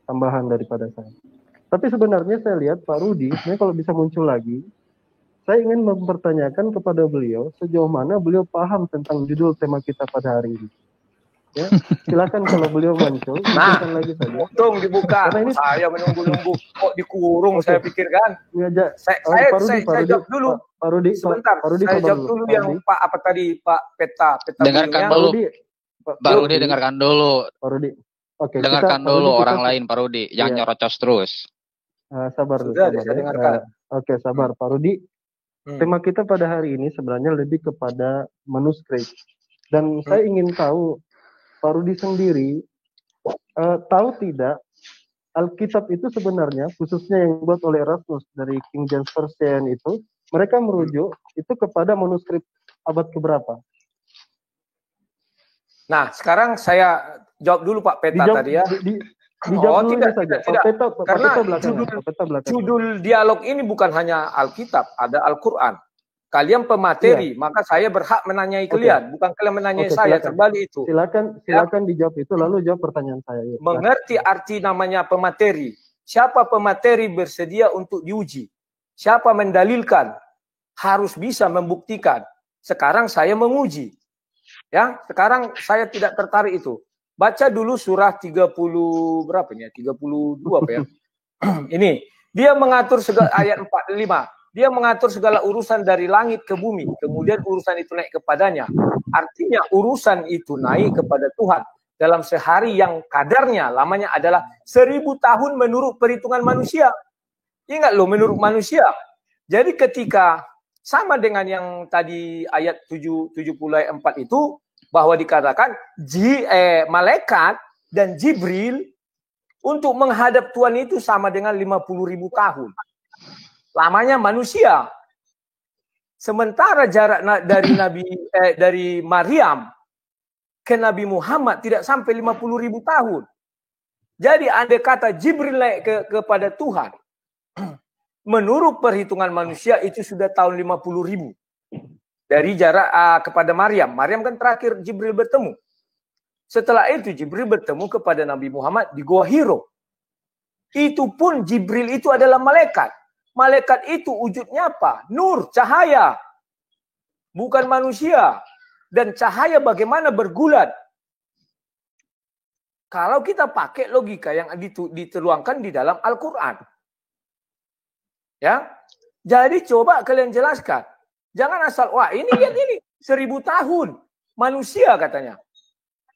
tambahan daripada saya. Tapi sebenarnya saya lihat Pak Rudi, sebenarnya kalau bisa muncul lagi, saya ingin mempertanyakan kepada beliau sejauh mana beliau paham tentang judul tema kita pada hari ini. Ya, silakan kalau beliau muncul, izinkan lagi saja. Untung dibuka. Karena ini saya menunggu-nunggu kok dikurung. Saya pikirkan. Saya jawab dulu. Pak Rudi, sebentar. Saya jawab dulu yang Pak apa tadi Pak Peta dengarkan dulu. Pak Rudi dengarkan dulu. Pak Rudi. Oke, dengarkan dulu orang lain Pak Rudi, jangan nyerocos terus. Sabar dulu. Oke, sabar Pak Rudi. Tema kita pada hari ini sebenarnya lebih kepada manuskrip. Dan saya ingin tahu Pak Rudi sendiri tahu tidak Alkitab itu sebenarnya khususnya yang dibuat oleh Erasmus dari King James Version itu mereka merujuk itu kepada manuskrip abad keberapa? Nah, sekarang saya jawab dulu Pak Peta tadi ya. Dijawab dulu tidak, saja. Tidak. Karena judul dialog ini bukan hanya Alkitab, ada Al-Quran. Kalian pemateri, maka saya berhak menanyai kalian, bukan kalian menanyai saya. Terbalik itu. Silakan dijawab itu, lalu jawab pertanyaan saya. Mengerti arti namanya pemateri. Siapa pemateri bersedia untuk diuji? Siapa mendalilkan? Harus bisa membuktikan. Sekarang saya menguji. Ya, sekarang saya tidak tertarik itu. Baca dulu surah 30 berapa ya? 32 apa ya? Ini, dia mengatur segala ayat 45. Dia mengatur segala urusan dari langit ke bumi. Kemudian urusan itu naik kepadanya. Artinya urusan itu naik kepada Tuhan. Dalam sehari yang kadarnya, lamanya adalah 1000 tahun menurut perhitungan manusia. Ingat loh, menurut manusia. Jadi ketika sama dengan yang tadi ayat 74 itu, bahwa dikatakan malaikat dan Jibril untuk menghadap Tuhan itu sama dengan 50.000 tahun. Lamanya manusia. Sementara jarak dari Maryam ke Nabi Muhammad tidak sampai 50.000 tahun. Jadi andai kata Jibril naik kepada Tuhan, menurut perhitungan manusia itu sudah tahun 50.000. Dari jarak kepada Maryam. Maryam kan terakhir Jibril bertemu. Setelah itu Jibril bertemu kepada Nabi Muhammad di Gua Hiro. Itu pun Jibril itu adalah malaikat. Malaikat itu wujudnya apa? Nur, cahaya. Bukan manusia. Dan cahaya bagaimana bergulat. Kalau kita pakai logika yang dituangkan di dalam Al-Quran. Ya. Jadi coba kalian jelaskan. Jangan asal, wah ini lihat ini. 1000 tahun. Manusia katanya.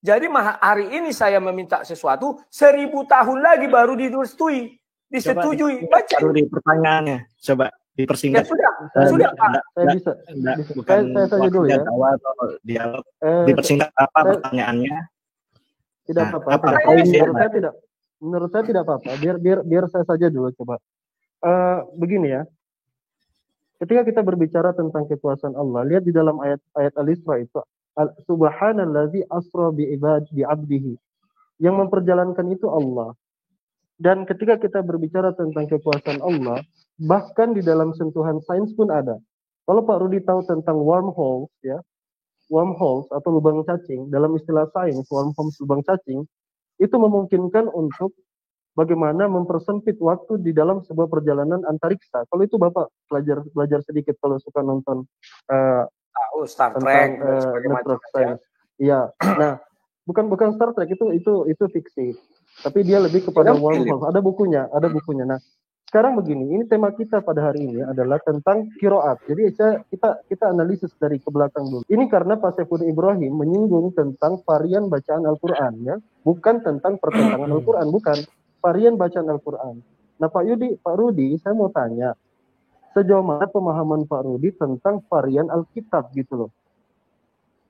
Jadi hari ini saya meminta sesuatu. 1000 tahun lagi baru disetujui. Baca di pertanyaannya, coba dipersingkat. Ya, sudah Pak. Saya bisa. Saya saja dulu ya. Dialog. Dipersingkat apa pertanyaannya? Tidak apa-apa. Menurut saya tidak apa-apa. Biar saya saja dulu coba. Begini ya. Ketika kita berbicara tentang kekuasaan Allah, lihat di dalam ayat Al-Isra itu, Subhanallazi asra bi 'abdihi. Yang memperjalankan itu Allah. Dan ketika kita berbicara tentang kekuasaan Allah, bahkan di dalam sentuhan sains pun ada. Kalau Pak Rudi tahu tentang wormholes, ya, wormholes atau lubang cacing, dalam istilah sains, wormholes lubang cacing, itu memungkinkan untuk bagaimana mempersempit waktu di dalam sebuah perjalanan antariksa. Kalau itu Bapak belajar sedikit kalau suka nonton Star Trek, iya. Nah, bukan Star Trek itu fiksi. Tapi dia lebih kepada wormhole. Ada bukunya. Nah, sekarang begini, ini tema kita pada hari ini adalah tentang qiraat. Jadi kita analisis dari ke belakang dulu. Ini karena Pak Saifuddin Ibrahim menyinggung tentang varian bacaan Al-Qur'an ya, bukan tentang pertentangan Al-Qur'an, bukan. Varian bacaan Al-Qur'an. Nah, Pak Rudi, saya mau tanya, sejauh mana pemahaman Pak Rudi tentang varian Alkitab gitu loh.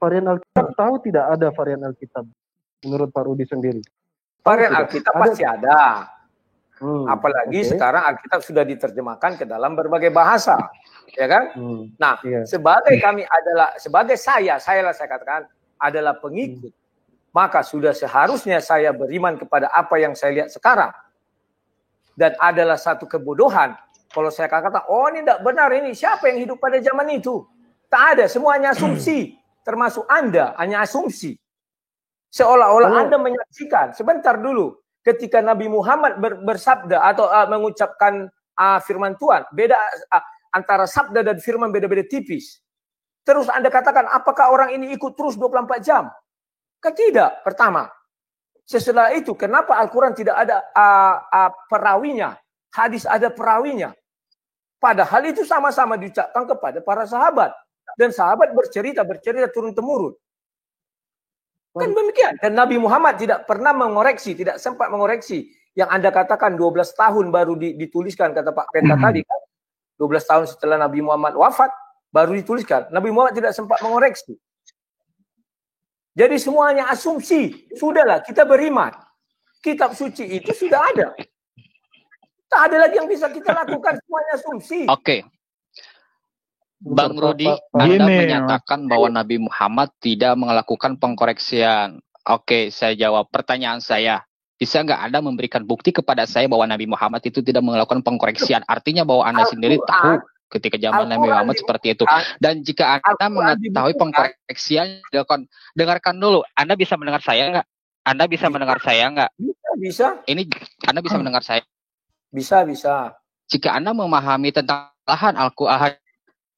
Varian Alkitab, tahu tidak ada varian Alkitab menurut Pak Rudi sendiri? Varian Alkitab pasti ada. Apalagi sekarang Alkitab sudah diterjemahkan ke dalam berbagai bahasa, ya kan? Nah, sebagai saya katakan adalah pengikut, maka sudah seharusnya saya beriman kepada apa yang saya lihat sekarang. Dan adalah satu kebodohan kalau saya katakan, oh ini tidak benar ini, siapa yang hidup pada zaman itu? Tak ada, semuanya asumsi, termasuk Anda hanya asumsi. Seolah-olah Anda menyaksikan, sebentar dulu, ketika Nabi Muhammad bersabda atau mengucapkan firman Tuhan, beda antara sabda dan firman beda-beda tipis. Terus Anda katakan, apakah orang ini ikut terus 24 jam? Tidak, pertama. Setelah itu, kenapa Al-Quran tidak ada perawinya? Hadis ada perawinya. Padahal itu sama-sama diucapkan kepada para sahabat. Dan sahabat bercerita turun-temurun. Kan demikian. Dan Nabi Muhammad tidak pernah mengoreksi, tidak sempat mengoreksi. Yang Anda katakan 12 tahun baru dituliskan, kata Pak Penta tadi kan. 12 tahun setelah Nabi Muhammad wafat, baru dituliskan. Nabi Muhammad tidak sempat mengoreksi. Jadi semuanya asumsi. Sudahlah, kita beriman. Kitab suci itu sudah ada. Tak ada lagi yang bisa kita lakukan, semuanya asumsi. Oke. Bang Rudi, Anda menyatakan bahwa Nabi Muhammad tidak melakukan pengkoreksian. Oke, saya jawab pertanyaan saya. Bisa nggak Anda memberikan bukti kepada saya bahwa Nabi Muhammad itu tidak melakukan pengkoreksian? Artinya bahwa Anda sendiri tahu ketika zaman Nabi Muhammad seperti itu. Dan jika Anda mengetahui pengkoreksian, dengarkan dulu. Anda bisa mendengar saya nggak? Anda bisa mendengar saya nggak? Bisa. Ini Anda bisa mendengar saya? Bisa. Jika Anda memahami tentang lahan Al-Quran,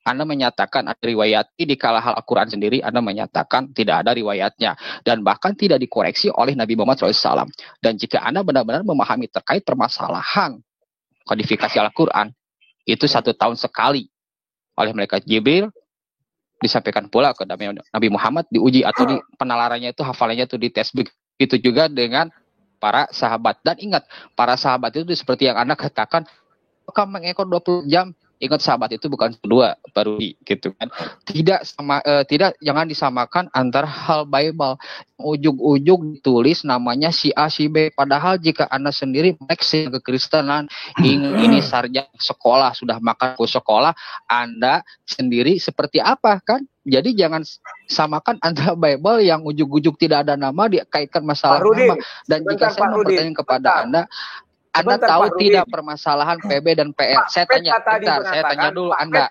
Anda menyatakan ada riwayat di kala hal Al-Quran sendiri, Anda menyatakan tidak ada riwayatnya. Dan bahkan tidak dikoreksi oleh Nabi Muhammad SAW. Dan jika Anda benar-benar memahami terkait permasalahan kodifikasi Al-Quran, itu 1 tahun sekali oleh malaikat Jibril, disampaikan pula ke Nabi Muhammad, diuji atau di penalarannya itu, hafalannya itu dites. Begitu juga dengan para sahabat. Dan ingat, para sahabat itu seperti yang Anda katakan, kamu mengekor 20 jam, ingat sahabat itu bukan kedua baru gitu kan. Tidak jangan disamakan antara hal Bible. Ujung-ujung ditulis namanya si A si B, padahal jika Anda sendiri meksi kekristenan, ini sarjana sekolah, sudah makan ke sekolah, Anda sendiri seperti apa kan? Jadi jangan samakan antara Bible yang ujung-ujung tidak ada nama dikaitkan masalah nama. Dan jika saya mau bertanya kepada Anda tahu tidak permasalahan PB dan PR? Saya tanya, saya tanya dulu Anda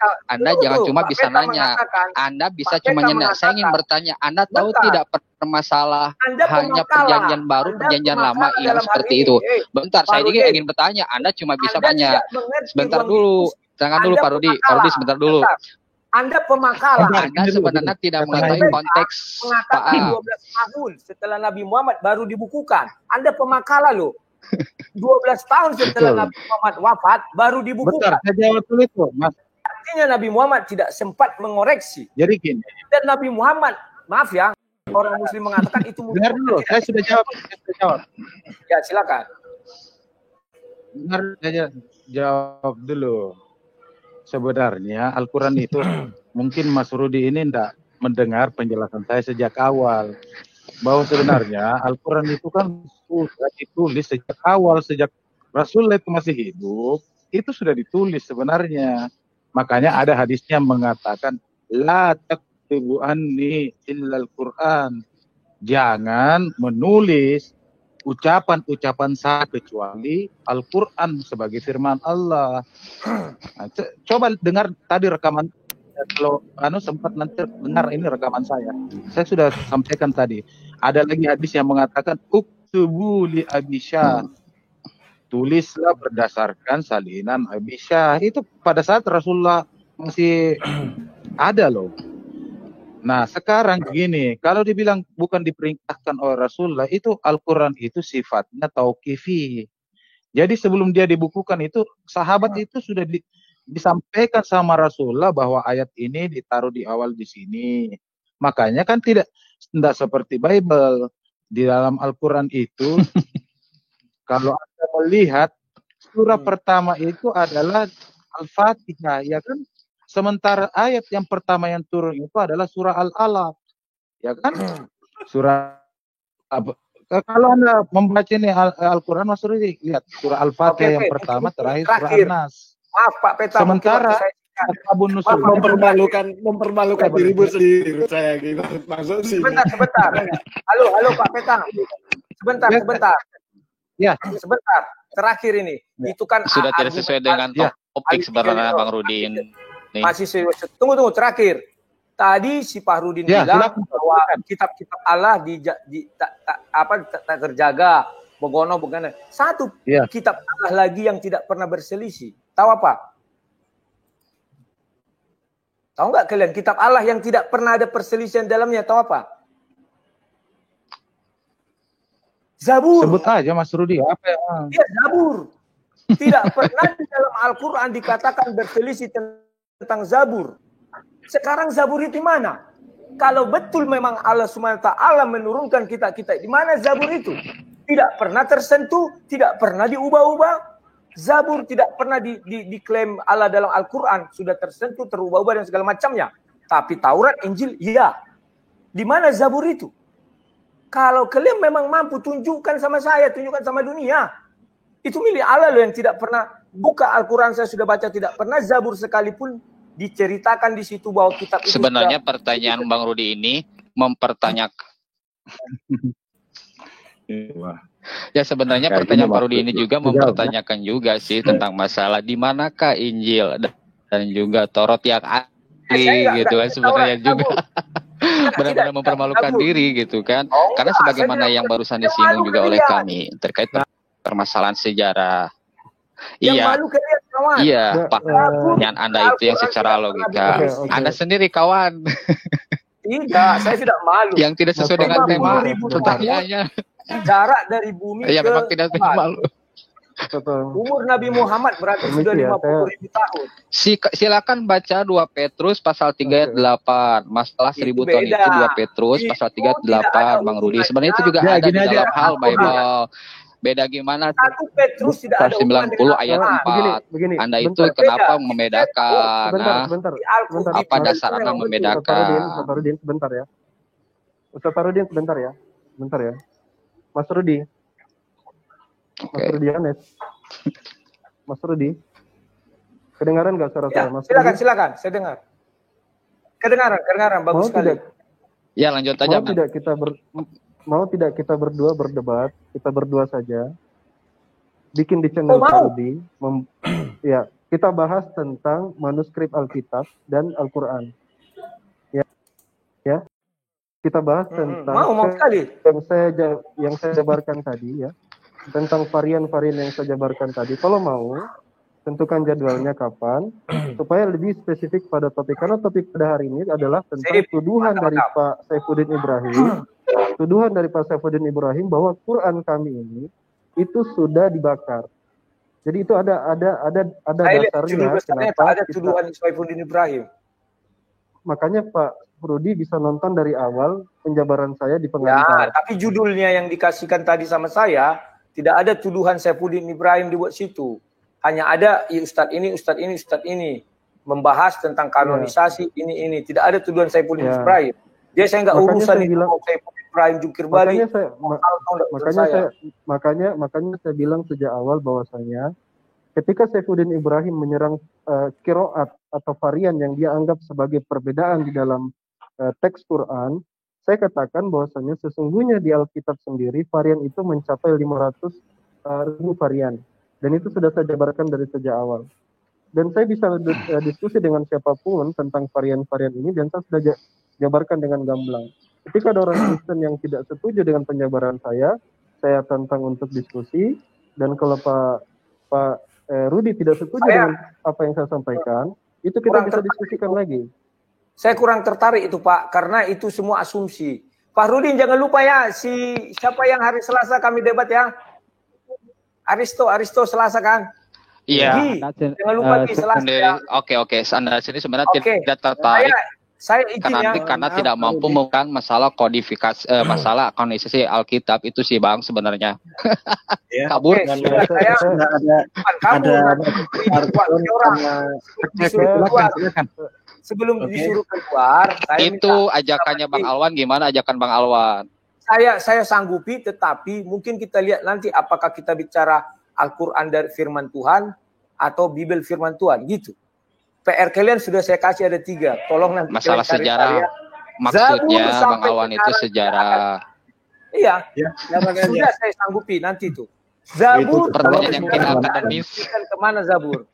jangan cuma bisa nanya. Anda bisa cuma nanya. Saya ingin bertanya, Anda tahu tidak permasalahan hanya perjanjian baru, perjanjian lama yang seperti itu? Bentar, saya juga ingin bertanya. Anda cuma bisa tanya. Sebentar dulu. Jangan dulu Pak Rudi. Sebentar dulu. Anda pemakalah. Anda sebenarnya tidak mengetahui konteks mengatakan 12 tahun setelah Nabi Muhammad baru dibukukan. Anda pemakalah loh. 12 tahun setelah Nabi Muhammad wafat baru dibukukan. Betul, saya jawab dulu itu, Mas. Artinya Nabi Muhammad tidak sempat mengoreksi. Jadi gini. Dan Nabi Muhammad, maaf ya, orang Muslim mengatakan itu. Dengar dulu, saya sudah jawab. Ya silakan. Dengar, saya jawab dulu. Sebenarnya Al-Quran itu mungkin Mas Rudi ini tidak mendengar penjelasan saya sejak awal. Bahwa sebenarnya Al-Quran itu kan sudah ditulis sejak awal, sejak Rasulullah itu masih hidup, itu sudah ditulis sebenarnya. Makanya ada hadisnya mengatakan, La taktubu anni illal Quran. Jangan menulis ucapan-ucapan saya kecuali Al-Quran sebagai firman Allah. Nah, coba dengar tadi rekaman. Kalau sempat nanti dengar ini rekaman saya sudah sampaikan tadi. Ada lagi hadis yang mengatakan uktubu li Abi Syah, tulislah berdasarkan salinan Abi Syah. Itu pada saat Rasulullah masih ada loh. Nah sekarang gini, kalau dibilang bukan diperintahkan oleh Rasulullah, itu Al-Quran itu sifatnya tauqifi. Jadi sebelum dia dibukukan itu, sahabat itu sudah disampaikan sama Rasulullah bahwa ayat ini ditaruh di awal di sini. Makanya kan tidak seperti Bible. Di dalam Al-Quran itu, kalau Anda melihat, surah pertama itu adalah Al-Fatihah, ya kan? Sementara ayat yang pertama yang turun itu adalah surah Al-Alaq, ya kan? Surah kalau Anda membaca ini Al-Quran, Mas Rudi, lihat surah Al-Fatihah yang pertama, terakhir surah An-Nas. Maaf Pak Peta. Sementara mempermalukan dirimu sendiri saya gitu. Maksud sih. Sebentar. Halo Pak Peta. Sebentar. Ya. Sebentar. Terakhir ini. Itu kan sudah tidak sesuai dengan topik sebenarnya Bang Rudin. Masih tunggu terakhir. Tadi si Pak Rudin bilang bahwa kitab-kitab Allah tak terjaga, begono begana. Satu Iya. kitab Allah lagi yang tidak pernah berselisih. Tahu apa? Tahu nggak kalian kitab Allah yang tidak pernah ada perselisihan dalamnya? Tahu apa? Zabur. Sebut aja Mas Rudi. Apa ya? Iya, Zabur. Tidak pernah di dalam Al-Quran dikatakan berselisih tentang Zabur. Sekarang Zabur itu di mana? Kalau betul memang Allah SWT menurunkan kita di mana Zabur itu? Tidak pernah tersentuh, tidak pernah diubah-ubah. Zabur tidak pernah diklaim Allah dalam Al-Quran. Sudah tersentuh, terubah-ubah dan segala macamnya. Tapi Taurat, Injil, iya. Di mana Zabur itu? Kalau kalian memang mampu, tunjukkan sama saya, tunjukkan sama dunia. Itu milik Allah loh yang tidak pernah. Buka Al-Quran saya sudah baca, tidak pernah Zabur sekalipun diceritakan di situ bahwa kitab itu. Sebenarnya pertanyaan Bang Rudi ini mempertanyakan. Ya sebenarnya pertanyaan Pak Rudi ini juga mempertanyakan juga sih tentang masalah di manakah Injil dan juga Taurat yang asli gitu kan sebenarnya juga benar-benar mempermalukan diri gitu kan. Karena sebagaimana yang barusan disinggung juga oleh kami terkait permasalahan sejarah. Iya, Pak. Pertanyaan Anda itu yang secara logika. Anda sendiri kawan. Tidak, saya tidak malu. Yang tidak sesuai dengan tema pertanyaannya. Jarak dari bumi ya, ke memang tidak malu. Umur Nabi Muhammad berarti sudah 50.000 tahun. Silakan baca 2 Petrus pasal 3 ayat 8. Masalah 1000 tahun itu 2 Petrus pasal 3 ayat 8 Bang Rudi. Sebenarnya itu juga ada di dalam hal Bible. Beda gimana? 1 Petrus tidak ada 90 ayat 4. Begini, Anda itu kenapa membedakan? Sebentar. Apa dasar Anda membedakan? Ustaz Farudin sebentar ya. Ustaz Farudin sebentar ya. Sebentar ya. Mas Rudi. Mas Rudi Anes. Mas Rudi. Kedengaran nggak suara saya? Mas silakan, saya dengar. Kedengaran, bagus sekali. Ya, lanjut aja. Mau tidak kita berdua berdebat, kita berdua saja. Bikin di channel Pak Rudi. Ya, kita bahas tentang manuskrip Alkitab dan Al-Qur'an. Ya. Kita bahas tentang yang saya jabarkan tadi ya, tentang varian-varian yang saya jabarkan tadi. Kalau mau, tentukan jadwalnya kapan, supaya lebih spesifik pada topik. Karena topik pada hari ini adalah tentang tuduhan dari Pak Saifuddin Ibrahim, bahwa Quran kami ini itu sudah dibakar. Jadi itu ada dasarnya. Kenapa ada tuduhan Saifuddin Ibrahim? Makanya Pak Rudi bisa nonton dari awal penjabaran saya di pengantar. Ya, tapi judulnya yang dikasihkan tadi sama saya, tidak ada tuduhan Saifuddin Ibrahim dibuat situ. Hanya ada Ustadz ini membahas tentang kanonisasi ini. Tidak ada tuduhan Saifuddin Ibrahim. Dia saya nggak urusan itu Saifuddin Ibrahim jungkir balik. Makanya saya bilang sejak awal bahwasanya ketika Saifuddin Ibrahim menyerang qiraat atau varian yang dia anggap sebagai perbedaan di dalam teks Quran, saya katakan bahwasanya sesungguhnya di Alkitab sendiri varian itu mencapai 500.000 varian, dan itu sudah saya jabarkan dari sejak awal. Dan saya bisa diskusi dengan siapapun tentang varian-varian ini, dan saya sudah jabarkan dengan gamblang. Ketika ada orang Kristen yang tidak setuju dengan penjabaran saya tantang untuk diskusi, dan kalau Pak Rudi tidak setuju dengan apa yang saya sampaikan, itu kita bisa diskusikan lagi. Saya kurang tertarik itu Pak, karena itu semua asumsi. Pak Rudi jangan lupa ya, siapa yang hari Selasa kami debat ya? Aristo Selasa kan? Iya. Jangan lupa di Selasa. Oke. Anda sini sebenarnya tidak tertarik. Saya izin karena tidak mampu mengungkapkan masalah kodifikasi, masalah kanonisasi Alkitab itu sih Bang sebenarnya. Kabur. Sebelum disuruh keluar, itu ajakannya Bang Alwan. Gimana ajakan Bang Alwan? Saya sanggupi, tetapi mungkin kita lihat nanti apakah kita bicara Al-Quran dari firman Tuhan atau Bible firman Tuhan gitu. PR kalian sudah saya kasih ada 3. Tolong nanti masalah sejarah. Maksudnya Bang Alwan itu sejarah. Iya. Sudah saya sanggupi nanti itu. Zabur. Pertanyaan yang tidak akademis. Kemana Zabur?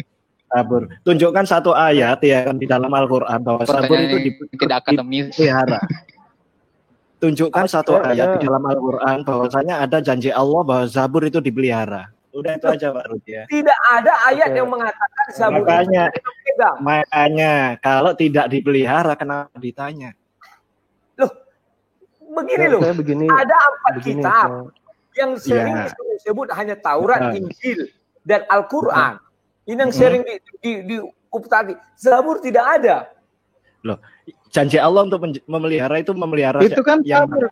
Zabur. Tunjukkan satu ayat ya kan di dalam Al-Quran bahwa Zabur itu tidak akademis. Dipelihara. tunjukkan satu ayat di dalam Al-Quran bahwasanya ada janji Allah bahwa Zabur itu dipelihara. Udah itu aja Pak Rudi ya. Tidak ada ayat yang mengatakan Zabur Makanya, itu pegang. makanya kalau tidak dipelihara kenapa ditanya? Loh, begini loh. Ada 4 kitab yang sering disebut hanya Taurat, Injil, dan Al-Quran. Ini yang sering di tadi. Zabur tidak ada. Loh, janji Allah untuk memelihara itu memelihara itu kan yang Zabur.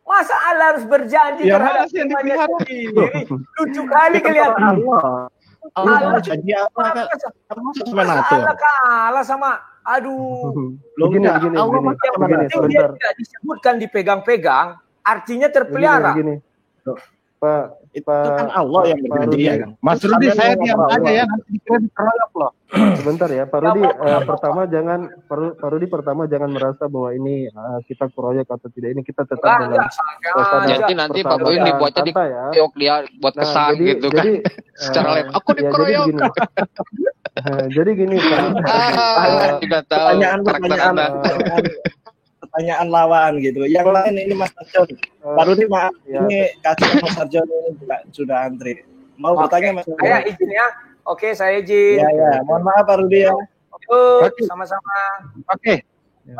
Masa Allah harus berjanji Ya, terhadap yang firman-Nya dipelihara. sendiri? Lucu kali kelihatan. Allah janji apa kan? Masa Allah kalah sama begini, dia tidak disebutkan dipegang-pegang, artinya terpelihara. Begini. Pak, itu kan Allah yang berjanji ya kan. Mas Rudi, saya diam aja ya, nanti dikira dikeroyok loh. Sebentar ya, Pak Rudi. Pak Rudi pertama jangan merasa bahwa ini kita keroyok atau tidak. Ini kita tetap dalam suasana. Jadi nanti Pak Boy dibuatnya dikeroyok dia buat kesan gitu kan. Secara live aku dikeroyok. Jadi gini Pak. Juga tahu karakter Anda. Pertanyaan lawan gitu. Yang lain ini Mas Arjon. Pak Rudi maaf, ini kasih Mas Arjon ini juga sudah antri. Mau bertanya Mas Arjon? Saya izin ya. Oke, saya izin. Ya, mohon maaf Pak Rudi ya. Sama-sama. Oke. Ya.